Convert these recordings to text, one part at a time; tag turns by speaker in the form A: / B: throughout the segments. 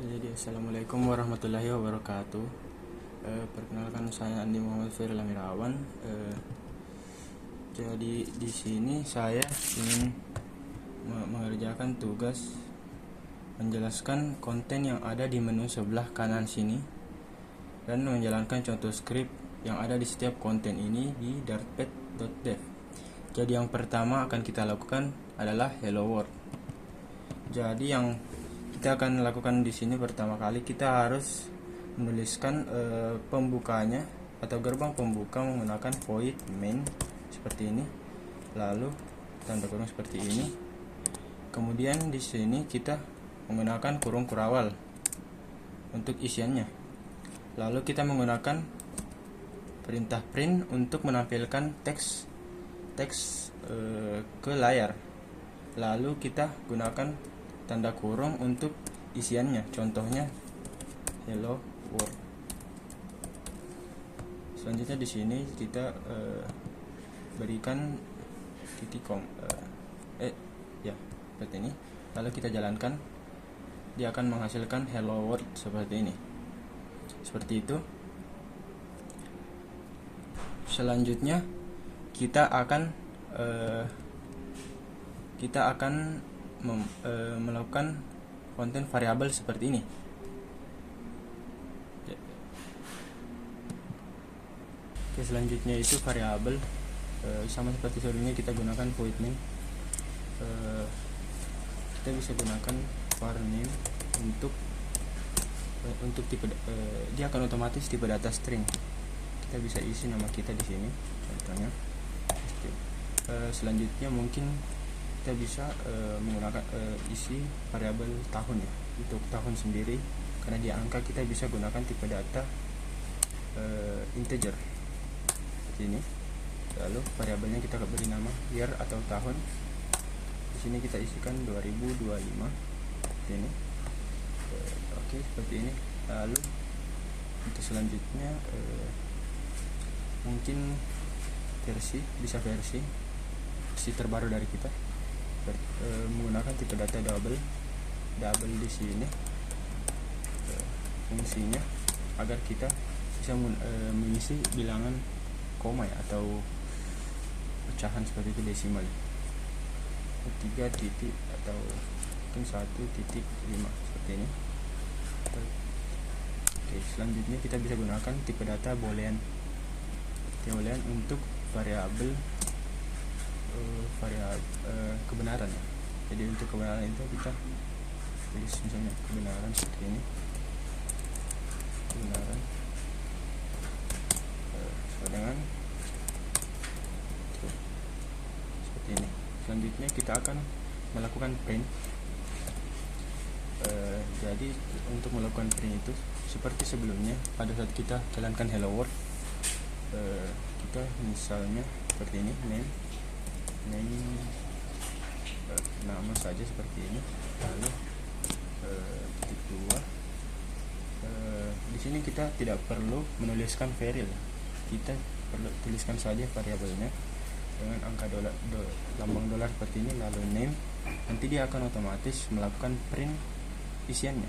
A: Jadi assalamualaikum warahmatullahi wabarakatuh. Perkenalkan saya Andi Muhammad Firly Mirawan. Jadi di sini saya ingin mengerjakan tugas menjelaskan konten yang ada di menu sebelah kanan sini dan menjalankan contoh skrip yang ada di setiap konten ini di dartpad.dev. Jadi yang pertama akan kita lakukan adalah hello world. Jadi yang kita akan lakukan di sini pertama kali kita harus menuliskan pembukanya atau gerbang pembuka menggunakan void main seperti ini, lalu tanda kurung seperti ini. Kemudian di sini kita menggunakan kurung kurawal untuk isiannya. Lalu kita menggunakan perintah print untuk menampilkan teks ke layar. Lalu kita gunakan tanda kurung untuk isiannya, contohnya hello world. Selanjutnya di sini kita berikan titik seperti ini. Lalu kita jalankan, dia akan menghasilkan hello world seperti ini. Seperti itu. Selanjutnya kita akan melakukan konten variabel seperti ini. Oke, selanjutnya itu variabel sama seperti sebelumnya kita gunakan void main. Kita bisa gunakan var name untuk tipe dia akan otomatis tipe data string. Kita bisa isi nama kita di sini contohnya. Selanjutnya mungkin kita bisa menggunakan isi variabel tahun ya, untuk tahun sendiri karena di angka kita bisa gunakan tipe data integer seperti ini. Lalu variabelnya kita beri nama year atau tahun. Di sini kita isikan 2025 seperti ini. Oke, seperti ini. Lalu untuk selanjutnya mungkin versi terbaru dari kita menggunakan tipe data double di sini fungsinya agar kita bisa mengisi bilangan koma ya, atau pecahan seperti itu desimal 3 titik atau mungkin 1.5 seperti ini. Oke, selanjutnya kita bisa gunakan tipe data boolean untuk variabel kebenaran ya. Jadi untuk kebenaran itu kita tulis misalnya kebenaran seperti ini, kebenaran sesuai dengan seperti ini. Selanjutnya kita akan melakukan print. Jadi untuk melakukan print itu seperti sebelumnya, pada saat kita jalankan hello world, kita misalnya seperti ini name nama saja seperti ini. Lalu titik 2, di sini kita tidak perlu menuliskan variable, kita perlu tuliskan saja variabelnya dengan angka lambang dolar seperti ini, lalu name. Nanti dia akan otomatis melakukan print isiannya.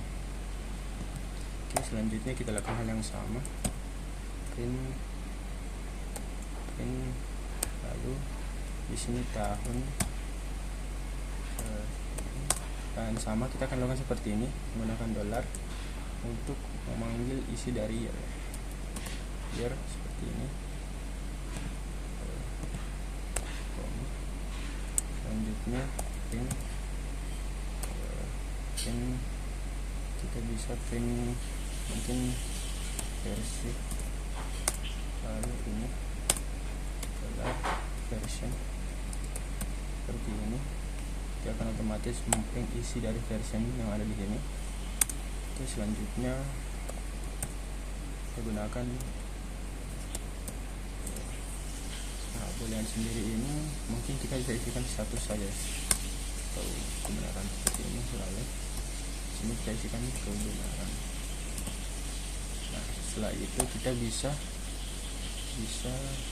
A: Oke, selanjutnya kita lakukan hal yang sama, print lalu di sini tahun dan sama kita akan lakukan seperti ini menggunakan dolar untuk memanggil isi dari year seperti ini. Selanjutnya print kita bisa print mungkin versi, lalu ini adalah version seperti ini. Dia akan otomatis memprint isi dari version yang ada di sini. Oke, selanjutnya kita gunakan boolean sendiri ini, mungkin kita bisa isikan status saja atau kebenaran seperti ini. Lalu sini kita isikan kebenaran. Nah, setelah itu kita bisa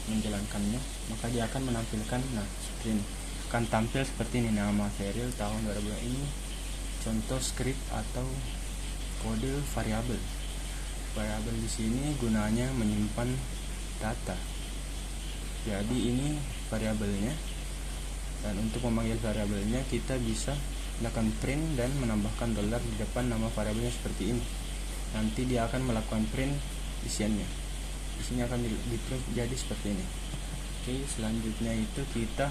A: menjalankannya, maka dia akan menampilkan seperti ini, akan tampil seperti ini, nama serial tahun 2000 ini, contoh script atau kode variabel. Variabel di sini gunanya menyimpan data. Jadi ini variabelnya, dan untuk memanggil variabelnya kita bisa melakukan print dan menambahkan dollar di depan nama variabelnya seperti ini. Nanti dia akan melakukan print isiannya. Di sini akan di print jadi seperti ini. Oke, selanjutnya itu kita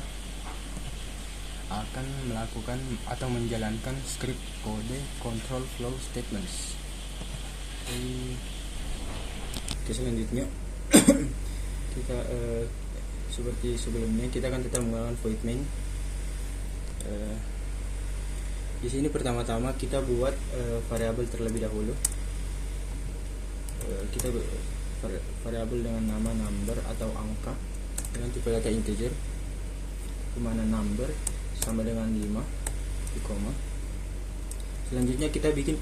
A: akan melakukan atau menjalankan script kode control flow statements. Oke, selanjutnya kita seperti sebelumnya kita akan tetap menggunakan void main. Di sini pertama-tama kita buat variabel terlebih dahulu. Kita variabel dengan nama number atau angka dengan tipe data integer, di mana number sama dengan 5 di koma. Selanjutnya kita bikin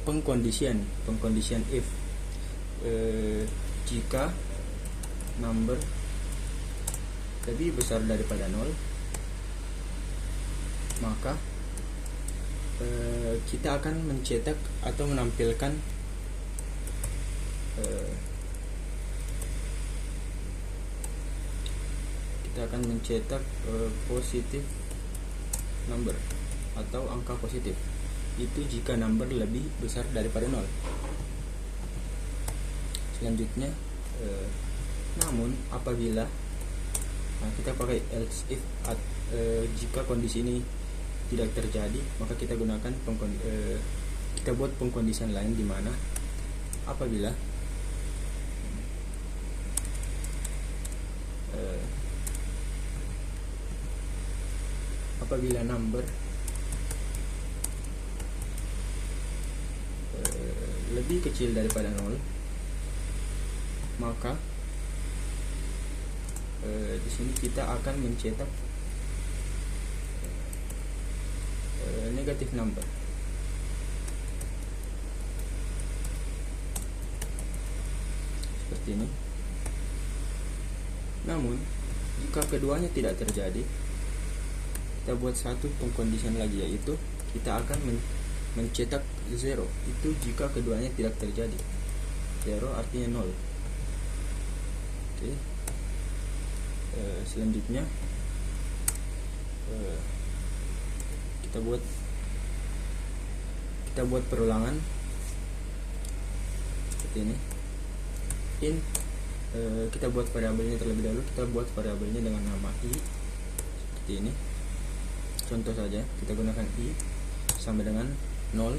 A: pengkondisian if jika number lebih besar daripada 0, maka kita akan mencetak atau menampilkan positif number atau angka positif. Itu jika number lebih besar daripada 0. Selanjutnya namun apabila kita pakai else if jika kondisi ini tidak terjadi, maka kita gunakan kita buat pengkondisian lain, di mana apabila number lebih kecil daripada 0, maka di sini kita akan mencetak negatif number. Seperti ini. Namun jika keduanya tidak terjadi, kita buat satu pengkondisian lagi, yaitu kita akan mencetak 0. Itu jika keduanya tidak terjadi. 0 artinya 0. Oke. Selanjutnya kita buat perulangan seperti ini. Kita buat variabelnya terlebih dahulu. Kita buat variabelnya dengan nama i seperti ini. Contoh saja, kita gunakan i sama dengan 0.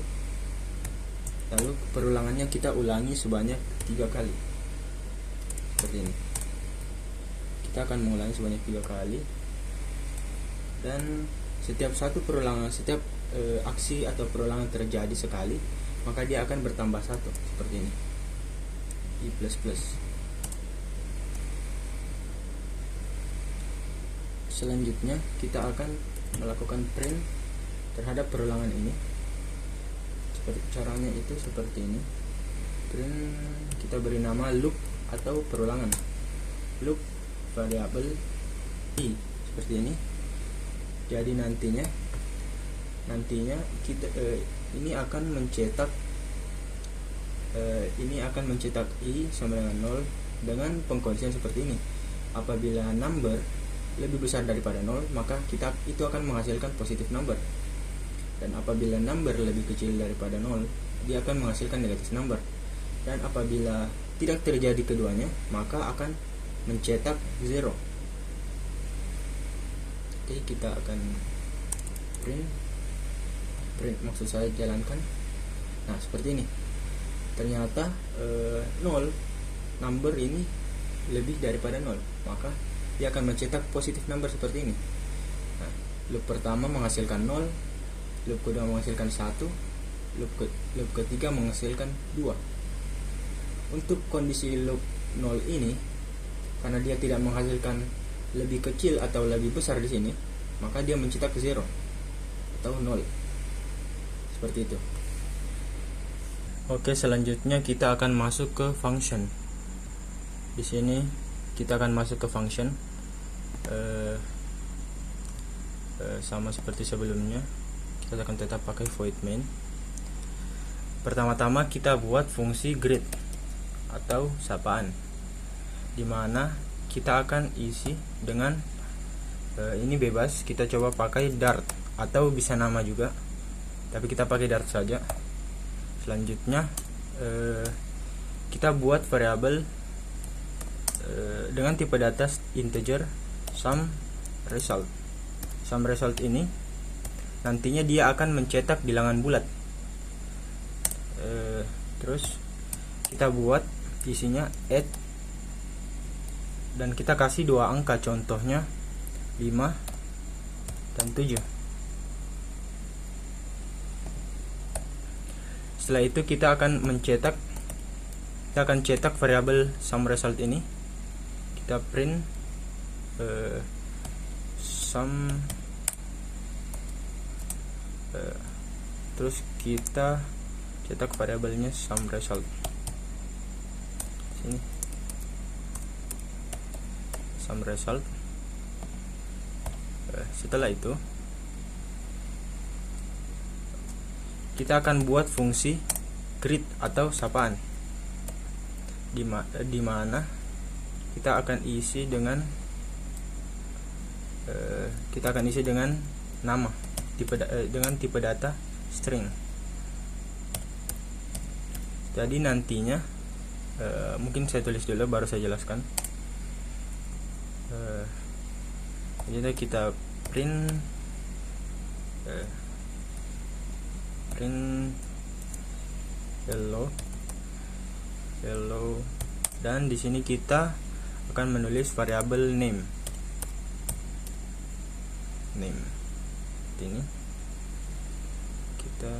A: Lalu perulangannya kita ulangi sebanyak 3 kali seperti ini. Kita akan mengulangi sebanyak 3 kali, dan setiap aksi atau perulangan terjadi sekali, maka dia akan bertambah 1 seperti ini, i plus plus. Selanjutnya kita akan melakukan print terhadap perulangan ini. Seperti caranya itu seperti ini. Print, kita beri nama loop atau perulangan, loop variabel i seperti ini. Jadi nantinya kita ini akan mencetak i sama dengan 0 dengan pengkondisian seperti ini. Apabila number lebih besar daripada 0, maka itu akan menghasilkan positif number. Dan apabila number lebih kecil daripada 0, dia akan menghasilkan negatif number. Dan apabila tidak terjadi keduanya, maka akan mencetak 0. Oke, kita akan print maksud saya jalankan. Nah, seperti ini. Ternyata 0, number ini lebih daripada 0, maka dia akan mencetak positif number seperti ini. Nah, loop pertama menghasilkan 0, loop kedua menghasilkan 1, loop ketiga menghasilkan 2. Untuk kondisi loop 0 ini, karena dia tidak menghasilkan lebih kecil atau lebih besar di sini, maka dia mencetak 0 atau 0. Seperti itu. Oke, selanjutnya kita akan masuk ke function. Di sini kita akan masuk ke function. Sama seperti sebelumnya, kita akan tetap pakai void main. Pertama-tama kita buat fungsi greet atau sapaan, dimana kita akan isi dengan ini bebas, kita coba pakai Dart atau bisa nama juga, tapi kita pakai Dart saja. Selanjutnya kita buat variabel dengan tipe data integer sum result. Sum result ini nantinya dia akan mencetak bilangan bulat. Terus kita buat isinya add, dan kita kasih dua angka, contohnya 5 dan 7. Setelah itu kita akan cetak variabel sum result ini. Kita print sum, terus kita cetak variabelnya sum result sini, sum result. Setelah itu kita akan buat fungsi greet atau sapaan, di mana kita akan isi dengan nama dengan tipe data string. Jadi nantinya mungkin saya tulis dulu baru saya jelaskan. Jadi kita print hello, dan di sini kita akan menulis variabel name ini. Kita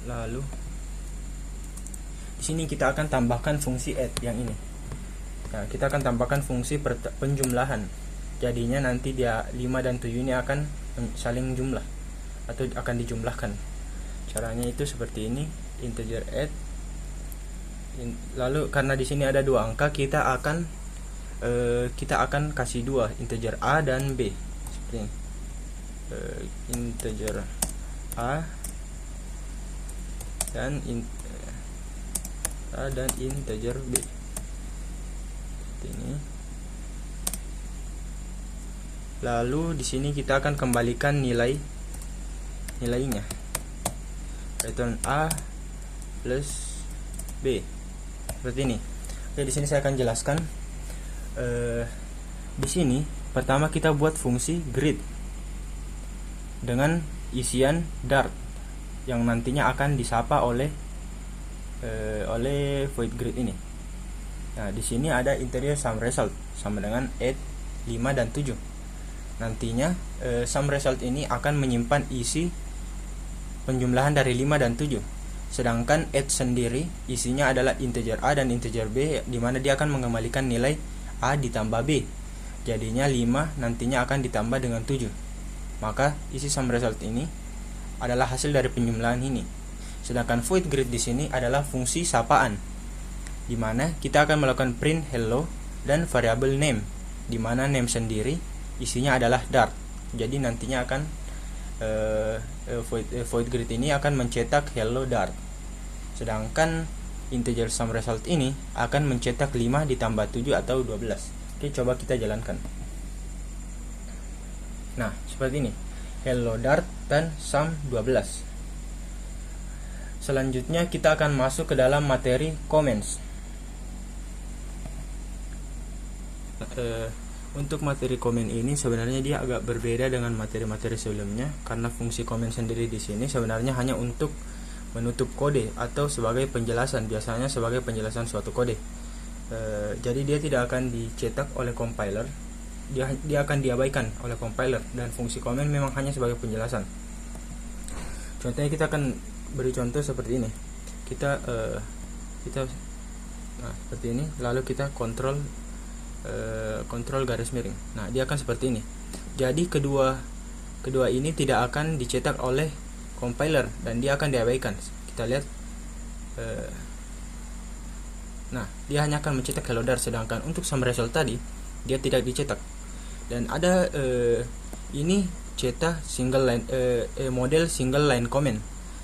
A: lalu di sini kita akan tambahkan fungsi add yang ini. Nah, kita akan tambahkan fungsi penjumlahan. Jadinya nanti dia 5 dan 7 ini akan saling jumlah atau akan dijumlahkan. Caranya itu seperti ini, integer add. Lalu karena di sini ada dua angka, kita akan kasih dua, integer a dan b. Seperti ini. Integer a dan integer b. Seperti ini. Lalu di sini kita akan kembalikan nilainya. Return a plus b. Seperti ini. Oke, di sini saya akan jelaskan. Di sini pertama kita buat fungsi greet dengan isian Dart yang nantinya akan disapa oleh void greet ini. Nah, di sini ada integer sum result sama dengan add 5 dan 7. Nantinya sum result ini akan menyimpan isi penjumlahan dari 5 dan 7. Sedangkan add sendiri isinya adalah integer a dan integer b, di mana dia akan mengembalikan nilai a ditambah b. Jadinya 5 nantinya akan ditambah dengan 7. Maka isi sum result ini adalah hasil dari penjumlahan ini. Sedangkan void greet di sini adalah fungsi sapaan, di mana kita akan melakukan print hello dan variabel name, di mana name sendiri isinya adalah Dart. Jadi nantinya akan void greet ini akan mencetak hello Dart. Sedangkan integer sum result ini akan mencetak 5 ditambah 7 atau 12. Oke, coba kita jalankan. Nah, seperti ini. Hello Dart dan sum 12. Selanjutnya kita akan masuk ke dalam materi comments. Untuk materi komen ini sebenarnya dia agak berbeda dengan materi-materi sebelumnya, karena fungsi komen sendiri di sini sebenarnya hanya untuk menutup kode atau sebagai penjelasan, biasanya sebagai penjelasan suatu kode. Jadi dia tidak akan dicetak oleh compiler, dia akan diabaikan oleh compiler, dan fungsi komen memang hanya sebagai penjelasan. Contohnya kita akan beri contoh seperti ini. Kita seperti ini, lalu kita kontrol garis miring. Nah, dia akan seperti ini. Jadi kedua ini tidak akan dicetak oleh compiler dan dia akan diabaikan. Kita lihat. Nah, dia hanya akan mencetak hello Dart, sedangkan untuk sum result tadi dia tidak dicetak. Dan ada ini cetak single line model single line comment.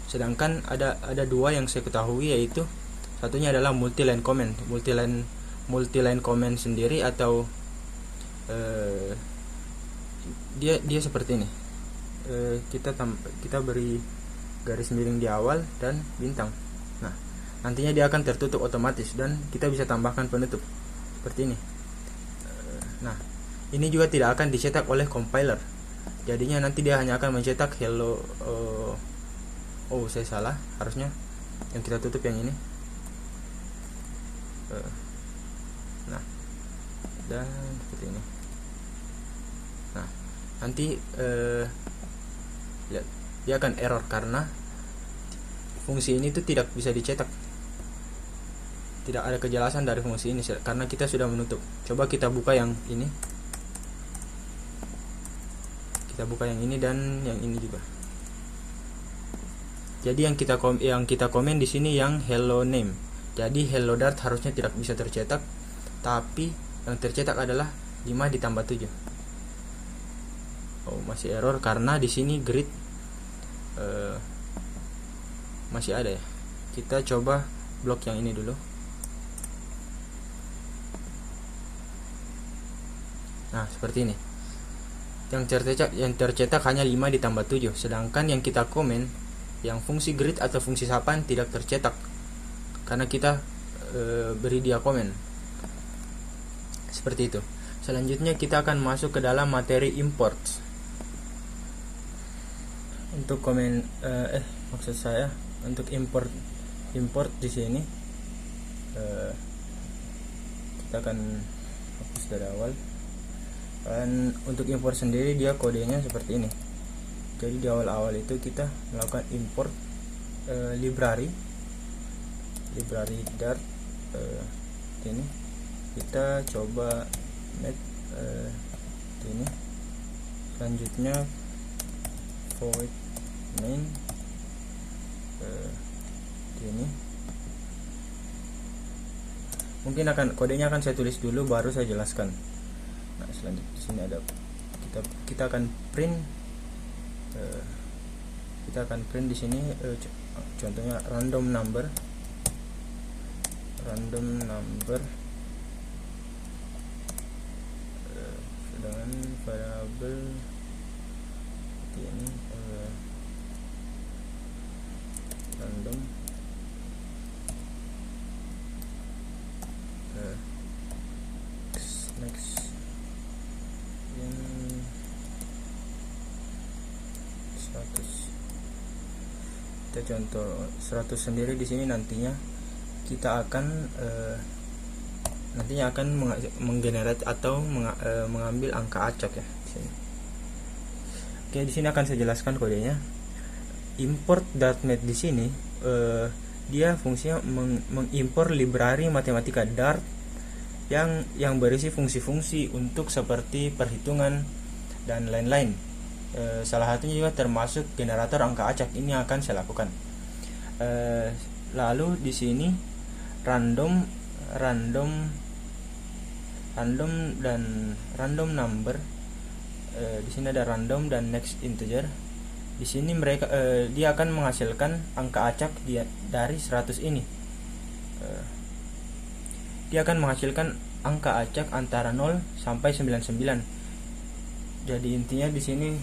A: Sedangkan ada dua yang saya ketahui, yaitu satunya adalah multi line comment. Multi line comment sendiri atau dia seperti ini. Kita beri garis miring di awal dan bintang. Nah, nantinya dia akan tertutup otomatis dan kita bisa tambahkan penutup seperti ini. Nah, ini juga tidak akan dicetak oleh compiler. Jadinya nanti dia hanya akan mencetak hello. Saya salah, harusnya yang kita tutup yang ini. Nah, dan seperti ini. Nah, nanti lihat, dia akan error karena fungsi ini tuh tidak bisa dicetak. Tidak ada kejelasan dari fungsi ini karena kita sudah menutup. Coba kita buka yang ini. Kita buka yang ini dan yang ini juga. Jadi yang kita komen di sini yang hello name. Jadi hello dart harusnya tidak bisa tercetak, tapi yang tercetak adalah 5 ditambah 7. Masih error karena di sini grid masih ada ya. Kita coba blok yang ini dulu. Nah, seperti ini. Yang tercetak hanya 5 ditambah 7, sedangkan yang kita komen yang fungsi grid atau fungsi sapan tidak tercetak karena kita beri dia komen. Seperti itu. Selanjutnya kita akan masuk ke dalam materi import. Untuk komen maksud saya untuk import di sini kita akan hapus dari awal. Dan untuk import sendiri dia kodenya seperti ini. Jadi di awal-awal itu kita melakukan import library Dart. Ini kita coba net ini. Selanjutnya void main ini. Mungkin kodenya akan saya tulis dulu baru saya jelaskan. Nah, selanjutnya di sini ada kita akan print di sini contohnya random number dengan variabel ini random next in 100. Kita contoh 100 sendiri di sini nantinya kita akan menggenerate atau mengambil angka acak ya di sini. Oke, di sini akan saya jelaskan kodenya. Import Dart.Math di sini dia fungsinya mengimpor library matematika Dart yang berisi fungsi-fungsi untuk seperti perhitungan dan lain-lain. Salah satunya juga termasuk generator angka acak. Ini akan saya lakukan. Lalu di sini random dan random number. Di sini ada random dan next integer. Di sini dia akan menghasilkan angka acak dari 100 ini. Dia akan menghasilkan angka acak antara 0 sampai 99. Jadi intinya di sini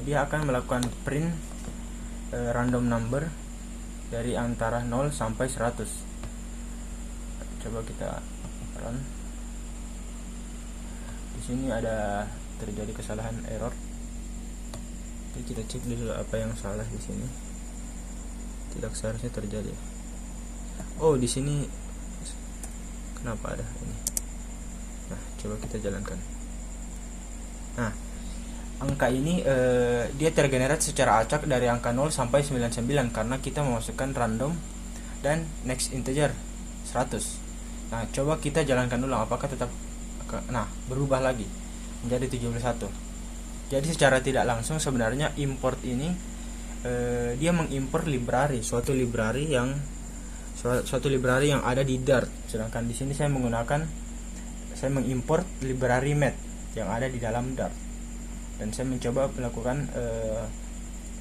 A: dia akan melakukan print random number dari antara 0 sampai 100. Coba kita run. Di sini ada terjadi kesalahan error. Jadi kita cek dulu apa yang salah di sini. Tidak seharusnya terjadi. Di sini kenapa ada ini? Nah, coba kita jalankan. Nah, angka ini dia tergenerate secara acak dari angka 0 sampai 99 karena kita memasukkan random dan next integer 100. Nah, coba kita jalankan dulu apakah tetap berubah lagi menjadi 71. Jadi secara tidak langsung sebenarnya import ini dia mengimpor library, suatu library yang ada di Dart. Sedangkan di sini saya mengimport library math yang ada di dalam Dart. dan saya mencoba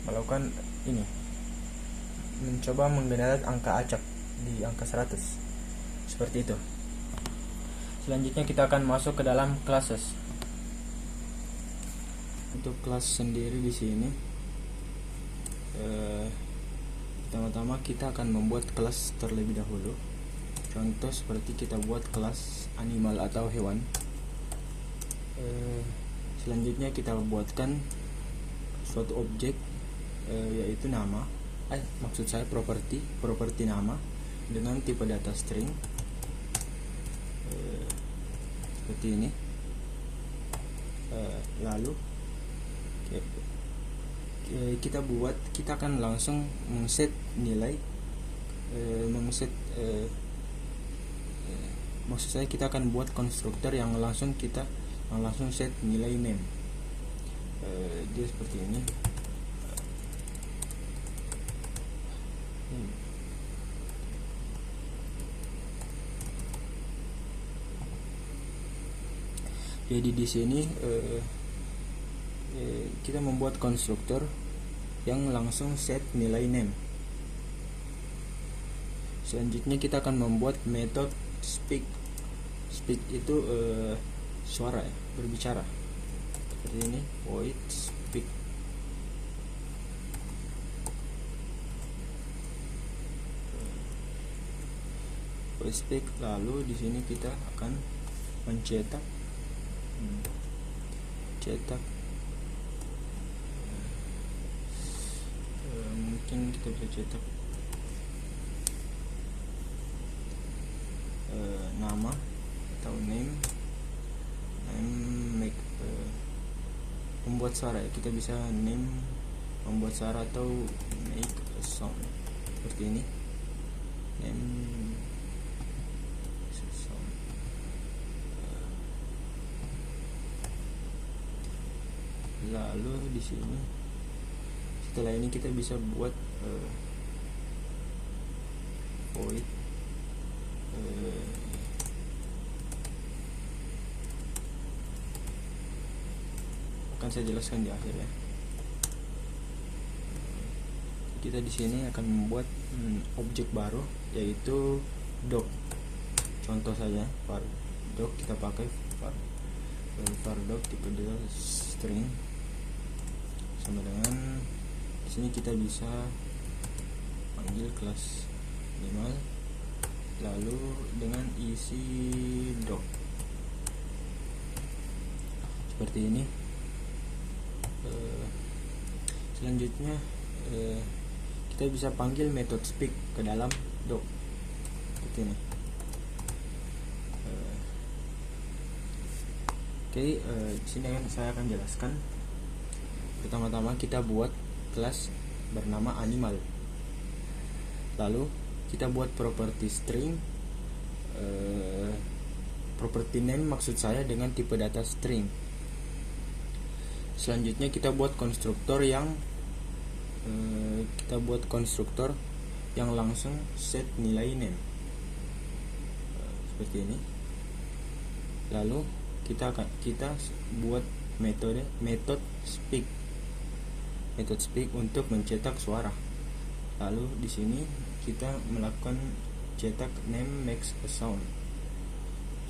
A: melakukan ini, mencoba menggenerate angka acak di angka 100 seperti itu. Selanjutnya kita akan masuk ke dalam classes. Untuk kelas sendiri di sini, pertama-tama kita akan membuat kelas terlebih dahulu. Contoh seperti kita buat kelas animal atau hewan. Selanjutnya kita buatkan suatu objek, yaitu nama, maksud saya properti nama dengan tipe data string, seperti ini. Lalu kita akan langsung mengset nilai, maksud saya kita akan buat konstruktor yang langsung set nilai name. Dia seperti ini. Jadi di sini kita membuat konstruktor yang langsung set nilai name. Selanjutnya kita akan membuat metode speak. Speak itu suara, berbicara. Seperti ini, void speak. Void speak. Lalu di sini kita akan mencetak mungkin kita bisa cetak nama atau name make membuat suara, kita bisa name membuat suara atau make a sound seperti ini, name sound. Lalu di sini setelah ini kita bisa buat void akan saya jelaskan di akhir ya. Kita di sini akan membuat objek baru, yaitu doc. Contoh saja var doc, kita pakai var doc tipe data string sama dengan di sini kita bisa panggil kelas animal lalu dengan isi doc seperti ini. Selanjutnya kita bisa panggil method speak ke dalam doc seperti ini. Di sini saya akan jelaskan. Pertama-tama kita buat kelas bernama animal. Lalu kita buat property string, property name maksud saya dengan tipe data string. Selanjutnya kita buat konstruktor yang langsung set nilai name seperti ini. Lalu kita buat method speak untuk mencetak suara. Lalu di sini kita melakukan cetak name makes a sound.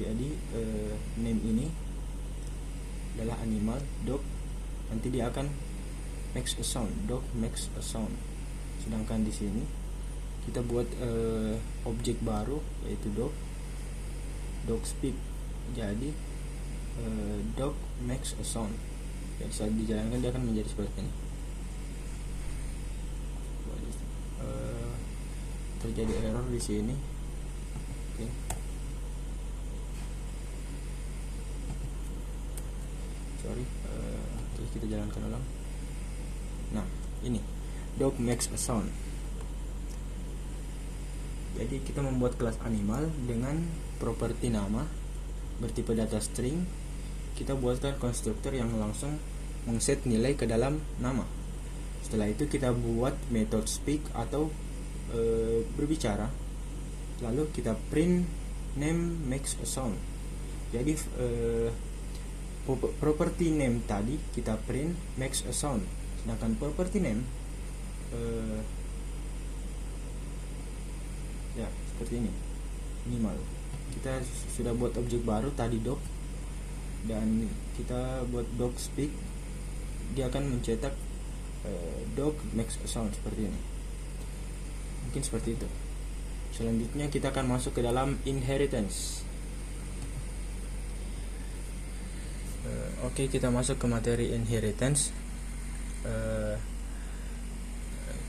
A: Jadi name ini adalah animal dog, nanti dia akan makes a sound, dog makes a sound. Sedangkan di sini kita buat objek baru yaitu dog speak. Jadi dog makes a sound. Jadi saat dijalankan dia akan menjadi seperti ini. Terjadi error di sini. Oke. Sorry. Terus kita jalankan ulang. Nah, ini dog makes a sound. Jadi kita membuat kelas animal dengan properti nama bertipe data string. Kita buatkan konstruktor yang langsung mengset nilai ke dalam nama. Setelah itu kita buat method speak atau berbicara. Lalu kita print name makes a sound. Jadi property name tadi kita print makes a sound, sedangkan property name ya seperti ini minimal. Kita sudah buat objek baru tadi dog, dan kita buat dog speak, dia akan mencetak dog makes a sound seperti ini. Mungkin seperti itu. Selanjutnya kita akan masuk ke dalam inheritance. Oke, kita masuk ke materi inheritance.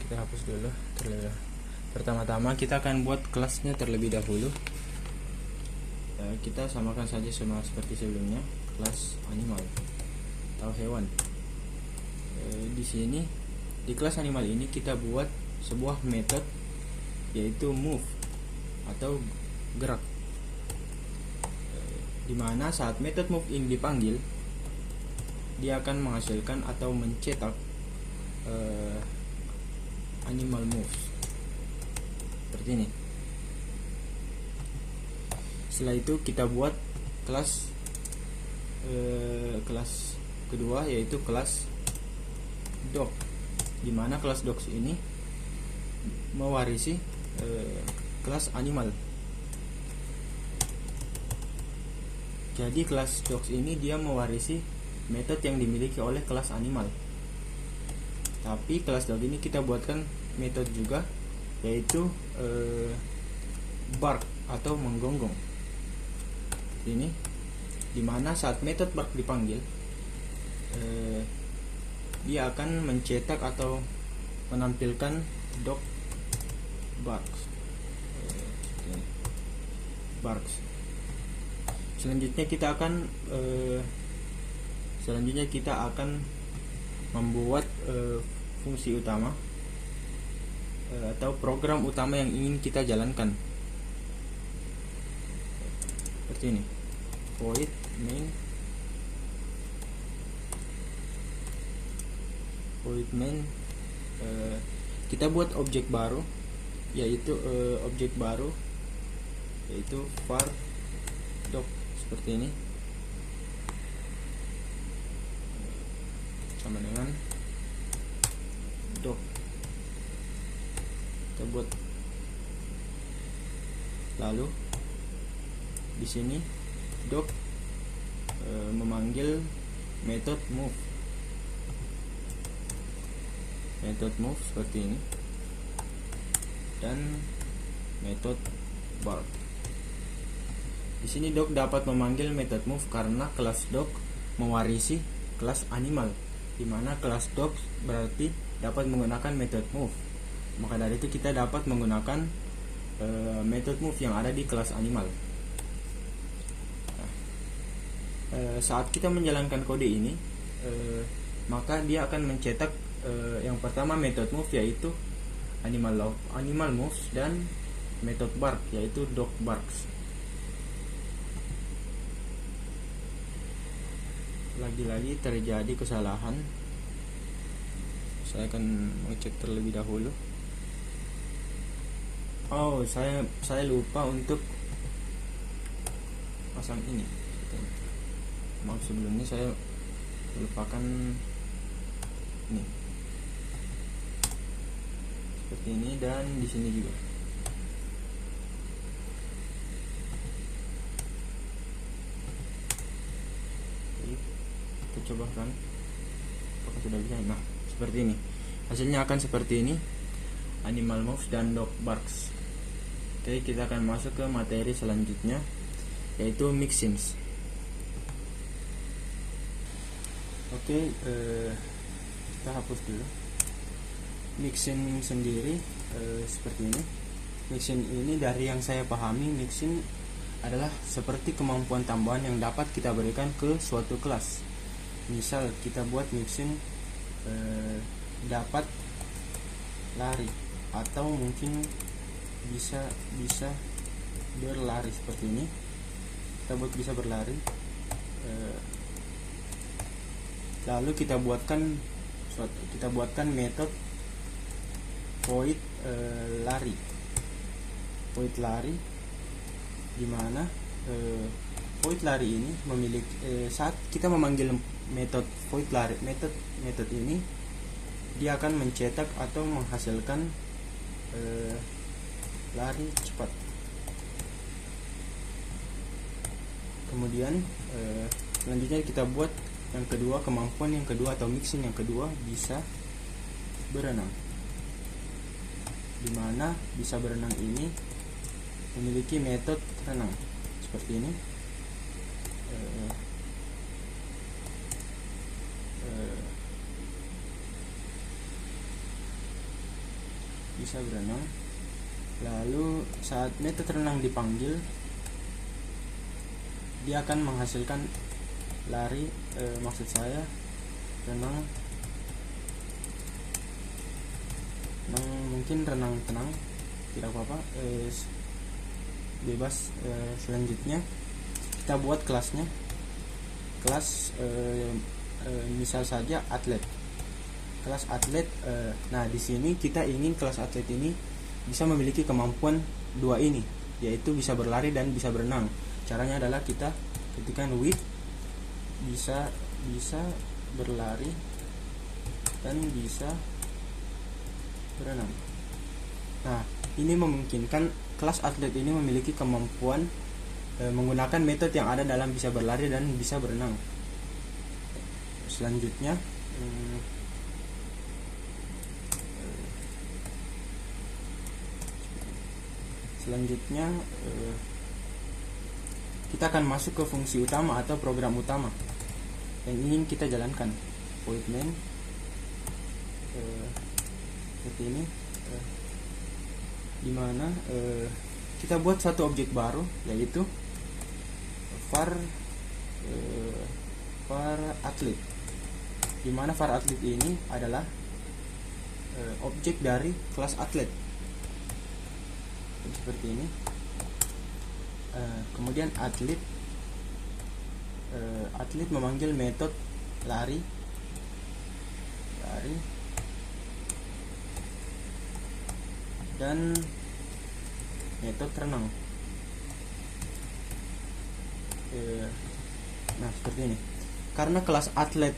A: Kita hapus dulu pertama-tama kita akan buat kelasnya terlebih dahulu. Kita samakan saja sama seperti sebelumnya, kelas animal atau hewan. Di sini di kelas animal ini kita buat sebuah method yaitu move atau gerak, dimana saat method move ini dipanggil, dia akan menghasilkan atau mencetak animal moves seperti ini. Setelah itu kita buat kelas kedua yaitu kelas dog, dimana kelas dogs ini mewarisi kelas animal. Jadi kelas dogs ini dia mewarisi metode yang dimiliki oleh kelas animal. Tapi kelas dog ini kita buatkan metode juga, yaitu bark atau menggonggong. Ini dimana saat metode bark dipanggil, dia akan mencetak atau menampilkan dog barks. Selanjutnya kita akan membuat fungsi utama atau program utama yang ingin kita jalankan. Seperti ini, void main. Kita buat objek baru, yaitu var dog seperti ini, sama dengan dog. Kita buat, lalu di sini dog memanggil method move seperti ini, dan method bark. Di sini dog dapat memanggil method move karena kelas dog mewarisi kelas animal, dimana kelas dog berarti dapat menggunakan method move. Maka dari itu kita dapat menggunakan method move yang ada di kelas animal. Saat kita menjalankan kode ini, maka dia akan mencetak yang pertama method move yaitu animal moves, dan method bark yaitu dog barks. Lagi-lagi terjadi kesalahan, saya akan mengecek terlebih dahulu. Saya lupa untuk pasang ini. Maaf sebelumnya, saya melupakan ini seperti ini, dan di sini juga. Kita coba kan apakah sudah bisa. Nah, seperti ini hasilnya, akan seperti ini, animal moves dan dog barks. Oke, kita akan masuk ke materi selanjutnya, yaitu mixins. Oke, kita hapus dulu. Mixin sendiri seperti ini. Mixin ini dari yang saya pahami, mixin adalah seperti kemampuan tambahan yang dapat kita berikan ke suatu kelas. Misal kita buat mixin dapat lari, atau mungkin bisa berlari seperti ini. Kita buat bisa berlari, lalu kita buatkan metode void lari, dimana void lari ini memiliki saat kita memanggil metode void lari, metode ini dia akan mencetak atau menghasilkan lari cepat. Kemudian selanjutnya kita buat yang kedua, kemampuan yang kedua atau mixin yang kedua, bisa berenang, dimana bisa berenang ini memiliki metode renang seperti ini. Bisa berenang. Lalu saat metode renang dipanggil, dia akan menghasilkan lari, maksud saya renang, mungkin renang tenang, tidak apa-apa, bebas. Selanjutnya kita buat kelasnya, kelas misal saja atlet, kelas atlet. Nah di sini kita ingin kelas atlet ini bisa memiliki kemampuan dua ini, yaitu bisa berlari dan bisa berenang. Caranya adalah kita ketikkan with bisa berlari dan bisa berenang. Nah ini memungkinkan kelas atlet ini memiliki kemampuan menggunakan metode yang ada dalam bisa berlari dan bisa berenang. Selanjutnya kita akan masuk ke fungsi utama atau program utama yang ingin kita jalankan. Void main seperti ini, dimana kita buat satu objek baru, yaitu var atlet, dimana var atlet ini adalah objek dari kelas atlet seperti ini. Kemudian atlet memanggil metode lari dan metode renang. Nah seperti ini. Karena kelas atlet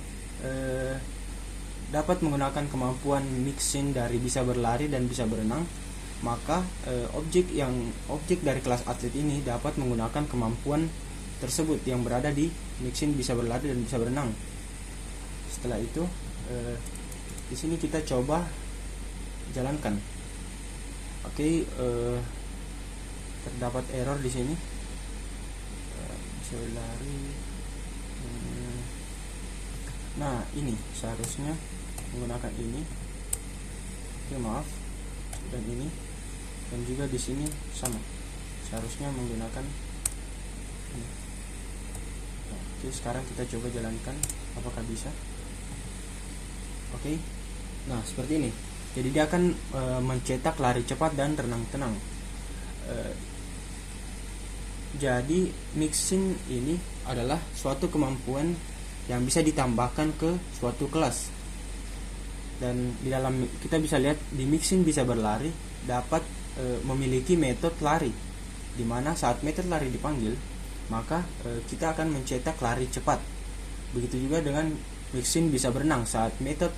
A: dapat menggunakan kemampuan mixin dari bisa berlari dan bisa berenang, maka objek dari kelas atlet ini dapat menggunakan kemampuan tersebut yang berada di mixin bisa berlari dan bisa berenang. Setelah itu di sini kita coba jalankan. Oke, terdapat error di sini. Bisa berlari. Nah ini seharusnya menggunakan ini. Oke, maaf. Dan ini, dan juga di sini sama, seharusnya menggunakan ini. Oke, sekarang kita coba jalankan apakah bisa. Oke, nah seperti ini. Jadi dia akan mencetak lari cepat dan renang tenang. Jadi mixin ini adalah suatu kemampuan yang bisa ditambahkan ke suatu kelas. Dan di dalam kita bisa lihat di mixin bisa berlari dapat memiliki metode lari, dimana saat metode lari dipanggil maka kita akan mencetak lari cepat. Begitu juga dengan mixin bisa berenang, saat metode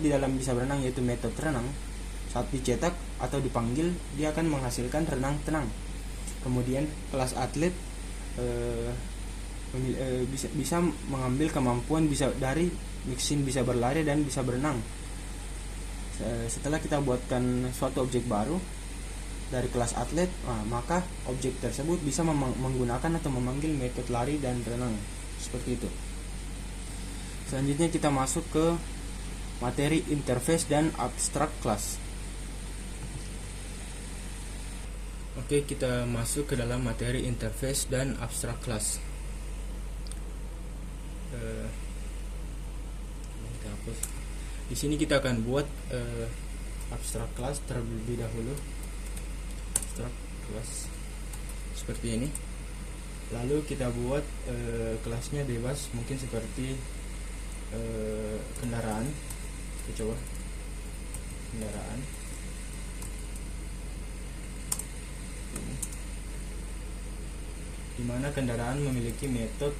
A: di dalam bisa berenang yaitu metode renang, saat dicetak atau dipanggil dia akan menghasilkan renang tenang. Kemudian kelas atlet bisa mengambil kemampuan bisa dari mixin bisa berlari dan bisa berenang. Setelah kita buatkan suatu objek baru dari kelas atlet, maka objek tersebut bisa menggunakan atau memanggil metode lari dan renang seperti itu. Selanjutnya kita masuk ke materi interface dan abstract class. Oke, kita masuk ke dalam materi interface dan abstract class. Kita hapus. Di sini kita akan buat abstract class terlebih dahulu. Abstract class seperti ini. Lalu kita buat kelasnya bebas, mungkin seperti kendaraan. Kita coba kendaraan. mana kendaraan memiliki metode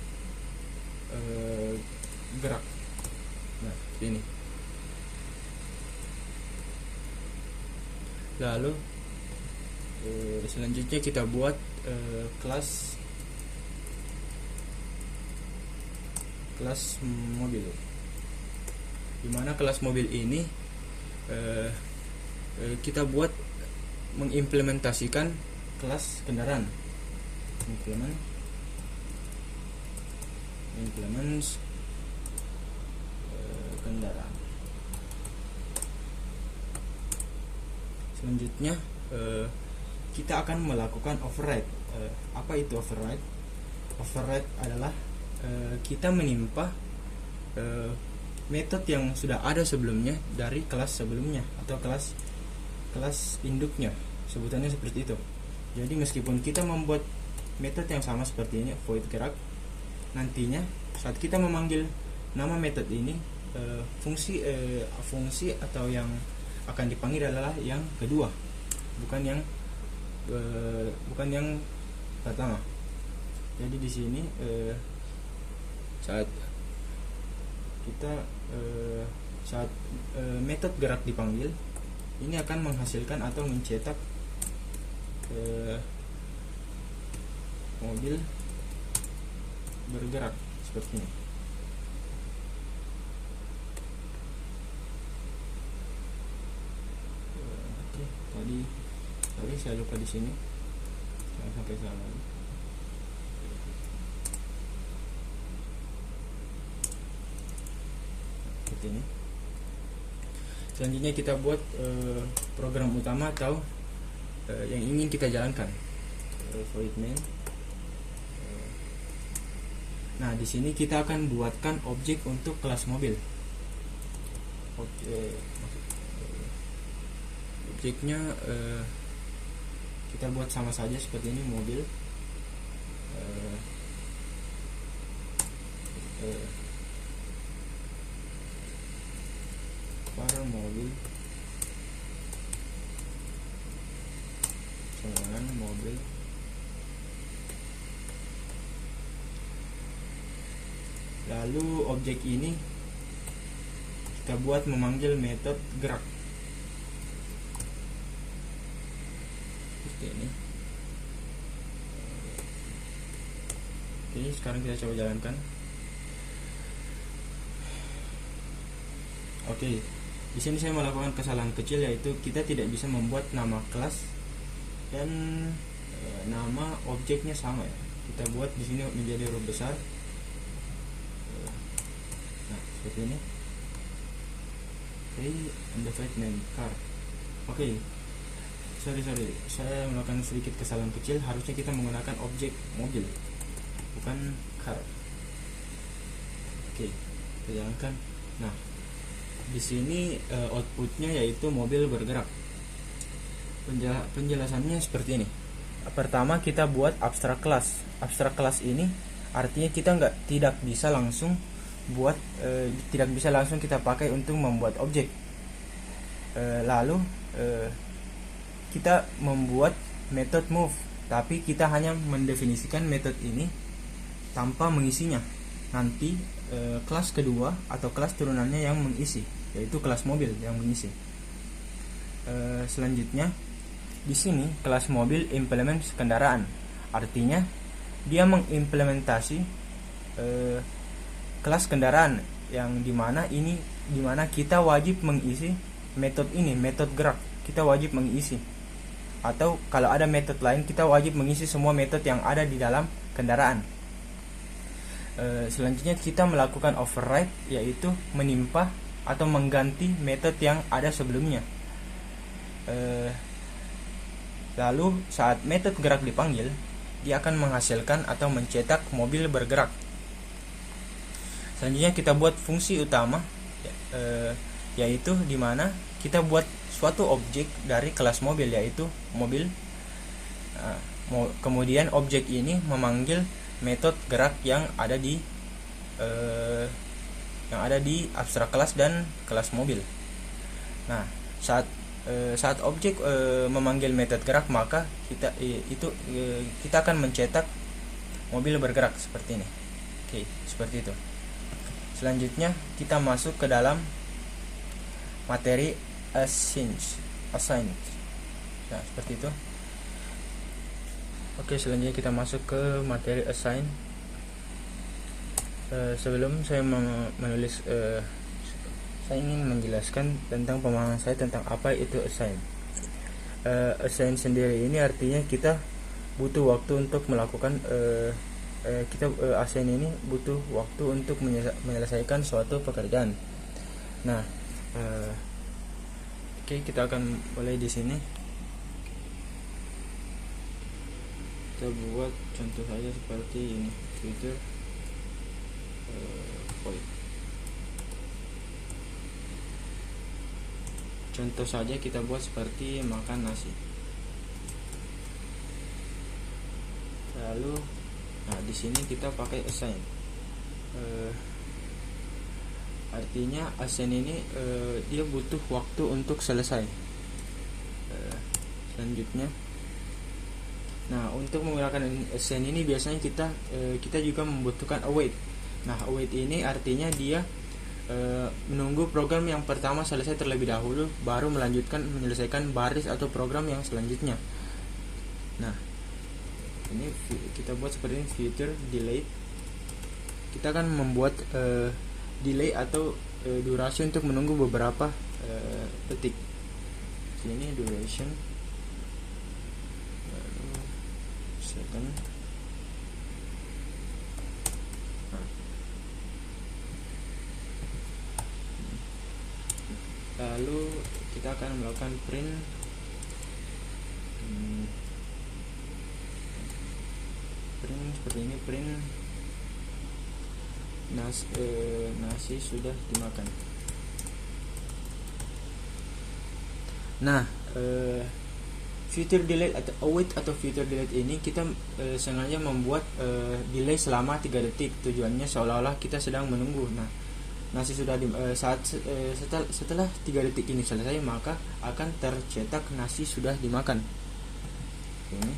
A: gerak. Nah, ini. Lalu selanjutnya kita buat kelas mobil. Dimana kelas mobil ini kita buat mengimplementasikan kelas kendaraan. Implements kendaraan. Selanjutnya kita akan melakukan override. Apa itu override? Override adalah kita menimpa metode yang sudah ada sebelumnya dari kelas sebelumnya atau kelas induknya, sebutannya seperti itu. Jadi meskipun kita membuat metode yang sama seperti ini, void gerak, nantinya saat kita memanggil nama metode ini, fungsi atau yang akan dipanggil adalah yang kedua, bukan yang pertama. Jadi di sini saat metode gerak dipanggil, ini akan menghasilkan atau mencetak mobil bergerak seperti ini. Oke, tadi saya lupa di sini, jangan sampai salah. Seperti ini. Selanjutnya kita buat program utama atau yang ingin kita jalankan. Void main. Nah, di sini kita akan buatkan objek untuk kelas mobil. Objeknya kita buat sama saja seperti ini, mobil. Para mobil, dengan mobil. Lalu objek ini kita buat memanggil metode gerak seperti ini. Oke, sekarang kita coba jalankan. Oke, di sini saya melakukan kesalahan kecil, yaitu kita tidak bisa membuat nama kelas dan nama objeknya sama ya. Kita buat di sini menjadi huruf besar. Nah, seperti ini. Oke, undefined name car. Oke, sorry, saya melakukan sedikit kesalahan kecil. Harusnya kita menggunakan objek mobil, bukan car. Oke, kita jalankan. Nah, di sini outputnya yaitu mobil bergerak. Penjelasannya seperti ini. Pertama, kita buat abstrak kelas. Abstrak kelas ini artinya kita tidak bisa langsung kita pakai untuk membuat objek. Lalu kita membuat method move, tapi kita hanya mendefinisikan metode ini tanpa mengisinya. Nanti kelas kedua atau kelas turunannya yang mengisi, yaitu kelas mobil yang mengisi. Selanjutnya di sini kelas mobil implement kendaraan, artinya dia mengimplementasi kelas kendaraan yang dimana kita wajib mengisi metode ini, metode gerak. Kita wajib mengisi, atau kalau ada metode lain kita wajib mengisi semua metode yang ada di dalam kendaraan. Selanjutnya kita melakukan override, yaitu menimpa atau mengganti metode yang ada sebelumnya. Lalu saat metode gerak dipanggil, dia akan menghasilkan atau mencetak mobil bergerak. Selanjutnya kita buat fungsi utama, yaitu dimana kita buat suatu objek dari kelas mobil, yaitu mobil. Kemudian objek ini memanggil metode gerak yang ada di abstrak kelas dan kelas mobil. Nah, saat objek memanggil metode gerak, maka kita akan mencetak mobil bergerak seperti ini. Oke, seperti itu. Selanjutnya kita masuk ke dalam materi assign. Nah, seperti itu. Oke, selanjutnya kita masuk ke materi assign. Sebelum saya menulis, saya ingin menjelaskan tentang pemahaman saya tentang apa itu assign. Assign sendiri ini artinya kita butuh waktu untuk melakukan assign ini butuh waktu untuk menyelesaikan suatu pekerjaan. Nah, oke, kita akan mulai di sini. Kita buat contoh saja seperti ini, Twitter void. Contoh saja kita buat seperti makan nasi. Lalu, nah di sini kita pakai assign. Artinya assign ini dia butuh waktu untuk selesai. Selanjutnya, nah untuk menggunakan assign ini biasanya kita juga membutuhkan await. Nah, await ini artinya dia menunggu program yang pertama selesai terlebih dahulu, baru menyelesaikan baris atau program yang selanjutnya. Nah, ini kita buat seperti ini, future delay. Kita akan membuat delay atau durasi untuk menunggu beberapa detik. Ini duration, lalu second. Lalu kita akan melakukan print seperti ini, print nasi sudah dimakan. Nah, future delay atau await atau future delay ini kita sengaja membuat delay selama 3 detik. Tujuannya seolah-olah kita sedang menunggu. Nah, nasi sudah setelah 3 detik ini selesai, maka akan tercetak nasi sudah dimakan. Ini.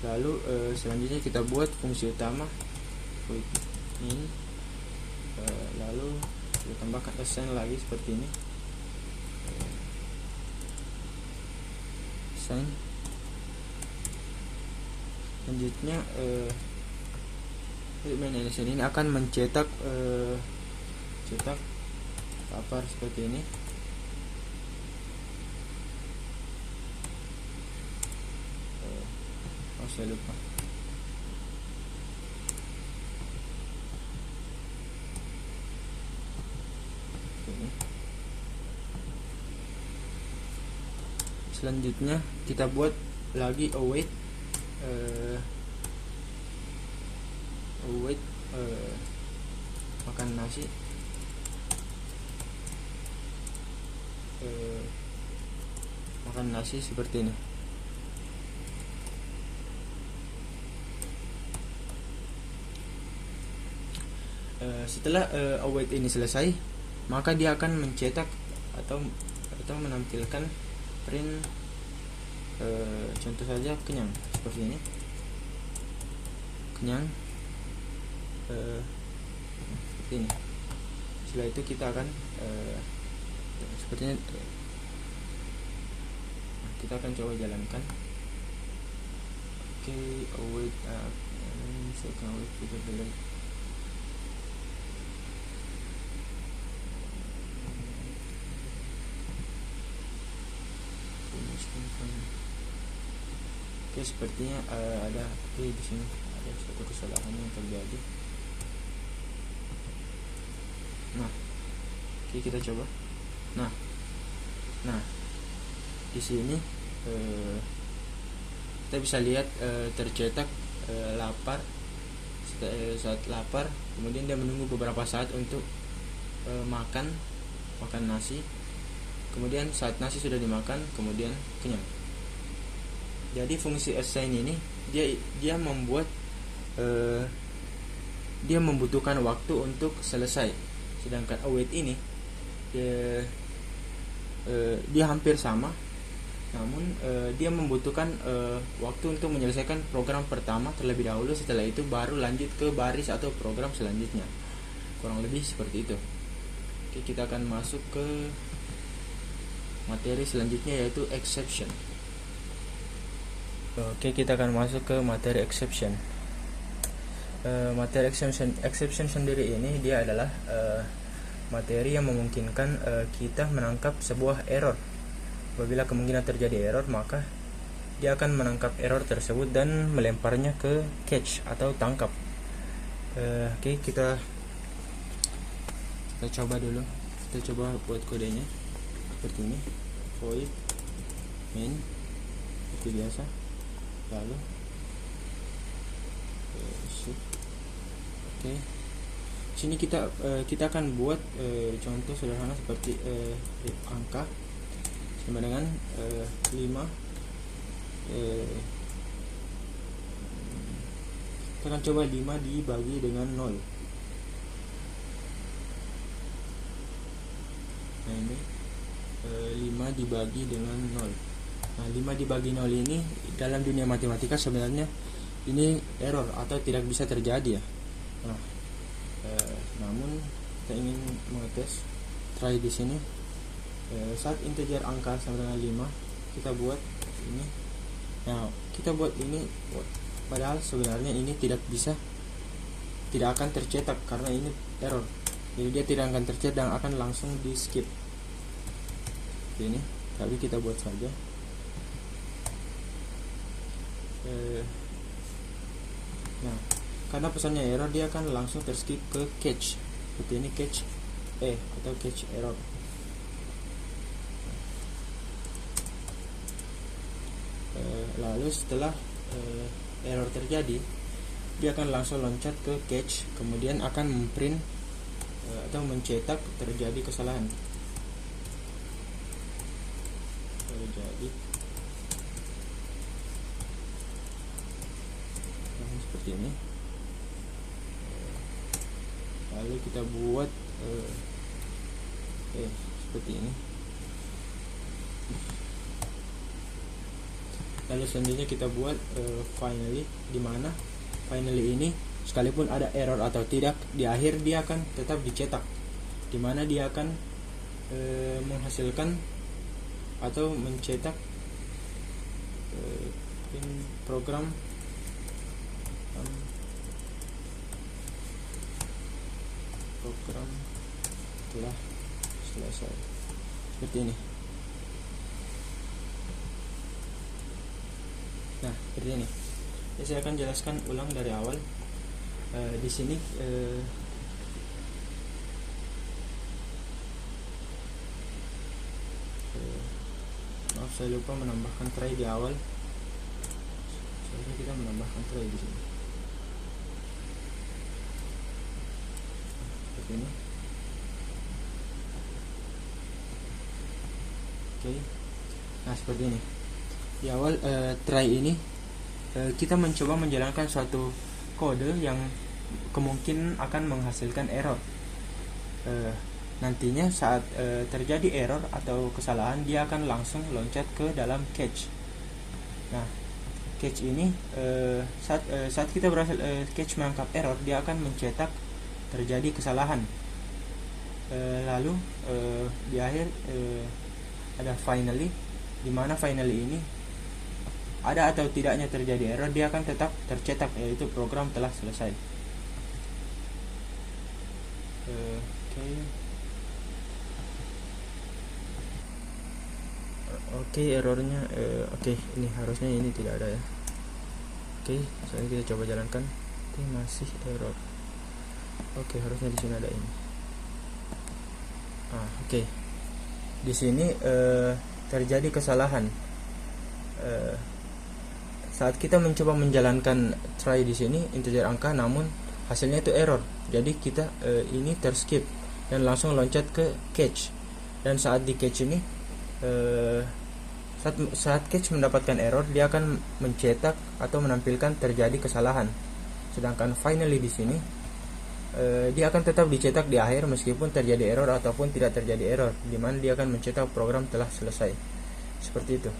A: Lalu selanjutnya kita buat fungsi utama ini. Lalu kita tambahkan assign lagi seperti ini. Assign. Selanjutnya main assign ini akan mencetak paper seperti ini. Saya lupa. Ini. Selanjutnya kita buat lagi await makan nasi. Makan nasi seperti ini. Setelah await ini selesai, maka dia akan mencetak atau menampilkan print contoh saja kenyang seperti ini. Kenyang seperti ini. Setelah itu kita akan sepertinya kita akan coba jalankan. Oke, await second await kita delay. Oke, sepertinya ada di sini ada suatu kesalahan yang terjadi. Nah, oke, kita coba. Nah, di sini kita bisa lihat tercetak lapar. Saat lapar, kemudian dia menunggu beberapa saat untuk makan nasi. Kemudian saat nasi sudah dimakan, kemudian kenyang. Jadi fungsi assign ini dia membuat dia membutuhkan waktu untuk selesai. Sedangkan await ini dia hampir sama, Namun dia membutuhkan waktu untuk menyelesaikan program pertama terlebih dahulu, setelah itu baru lanjut ke baris atau program selanjutnya. Kurang lebih seperti itu. Oke, kita akan masuk ke materi selanjutnya, yaitu exception. Oke, kita akan masuk ke materi exception. Materi exception sendiri ini dia adalah materi yang memungkinkan kita menangkap sebuah error. Apabila kemungkinan terjadi error, maka dia akan menangkap error tersebut dan melemparnya ke catch atau tangkap. Oke, kita coba dulu. Kita coba buat kodenya seperti ini. Void main seperti biasa. Lalu oke, sini kita akan buat contoh sederhana seperti angka sama dengan 5. Kita akan coba 5 dibagi dengan 0. Nah ini 5 dibagi dengan 0. Nah 5 dibagi 0 ini dalam dunia matematika sebenarnya ini error atau tidak bisa terjadi ya. Nah, namun kita ingin mengetes, try di sini. Saat integer angka sama dengan 5, kita buat ini. Nah, kita buat ini, padahal sebenarnya ini tidak akan tercetak karena ini error. Jadi dia tidak akan tercetak dan akan langsung di skip. Ini, tapi kita buat saja. Nah, karena pesannya error, dia akan langsung terskip ke catch. Seperti ini, catch atau catch error. Lalu setelah error terjadi, dia akan langsung loncat ke catch, kemudian akan memprint atau mencetak terjadi kesalahan. Terjadi seperti ini. Lalu kita buat seperti ini. Lalu selanjutnya kita buat finally, di mana finally ini sekalipun ada error atau tidak, di akhir dia akan tetap dicetak, di mana dia akan menghasilkan atau mencetak program telah selesai seperti ini. Nah, seperti ini. Jadi saya akan jelaskan ulang dari awal. Di sini maaf, saya lupa menambahkan try di awal. Seharusnya kita menambahkan try di sini. Seperti ini. Oke. Nah, seperti ini. Di awal try ini kita mencoba menjalankan suatu kode yang kemungkinan akan menghasilkan error. Nantinya saat terjadi error atau kesalahan, dia akan langsung loncat ke dalam catch. Nah, catch ini saat kita berhasil catch menangkap error, dia akan mencetak terjadi kesalahan. Lalu di akhir ada finally, di mana finally ini ada atau tidaknya terjadi error, dia akan tetap tercetak, yaitu program telah selesai. Oke, errornya ini harusnya ini tidak ada ya. Sekarang kita coba jalankan. Ini masih error. Harusnya di sini ada ini. Di sini terjadi kesalahan. Saat kita mencoba menjalankan try di sini integer angka, namun hasilnya itu error. Jadi kita ini terskip dan langsung loncat ke catch. Dan saat di catch ini saat catch mendapatkan error, dia akan mencetak atau menampilkan terjadi kesalahan. Sedangkan finally di sini dia akan tetap dicetak di akhir meskipun terjadi error ataupun tidak terjadi error, di mana dia akan mencetak program telah selesai. Seperti itu.